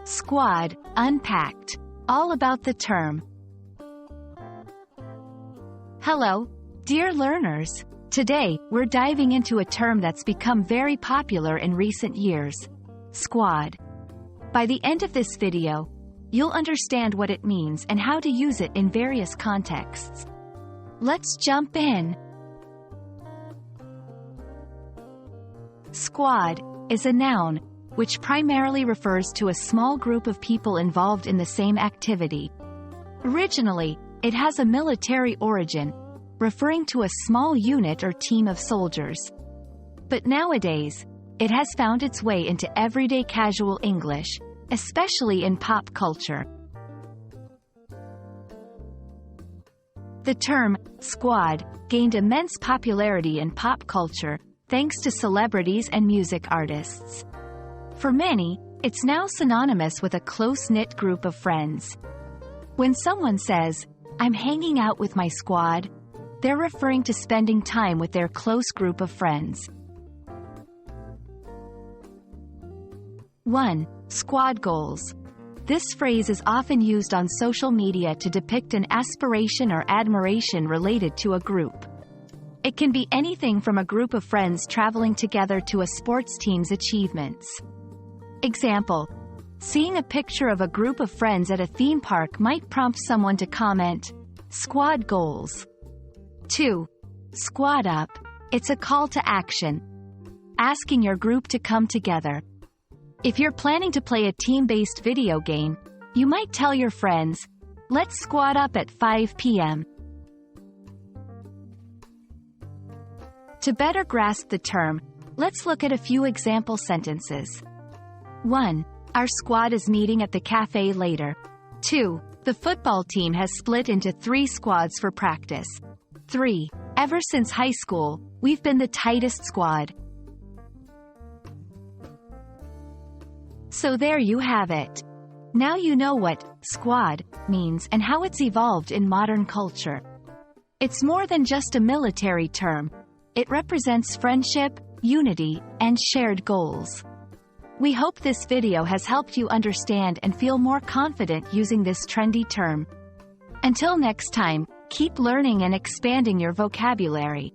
Squad, Unpacked. All about the term. Hello, dear learners. Today, we're diving into a term that's become very popular in recent years. Squad. By the end of this video, you'll understand what it means and how to use it in various contexts. Let's jump in. Squad is a noun, which primarily refers to a small group of people involved in the same activity. Originally, it has a military origin, referring to a small unit or team of soldiers. But nowadays, it has found its way into everyday casual English, especially in pop culture. The term, squad, gained immense popularity in pop culture, thanks to celebrities and music artists. For many, it's now synonymous with a close-knit group of friends. When someone says, "I'm hanging out with my squad," they're referring to spending time with their close group of friends. 1. Squad goals. This phrase is often used on social media to depict an aspiration or admiration related to a group. It can be anything from a group of friends traveling together to a sports team's achievements. Example: seeing a picture of a group of friends at a theme park might prompt someone to comment, "Squad goals." 2. Squad up. It's a call to action, asking your group to come together. If you're planning to play a team-based video game, you might tell your friends, "Let's squad up at 5 p.m. To better grasp the term, let's look at a few example sentences. 1. Our squad is meeting at the cafe later. 2. The football team has split into 3 squads for practice. 3. Ever since high school, we've been the tightest squad. So there you have it. Now you know what squad means and how it's evolved in modern culture. It's more than just a military term. It represents friendship, unity, and shared goals. We hope this video has helped you understand and feel more confident using this trendy term. Until next time, keep learning and expanding your vocabulary.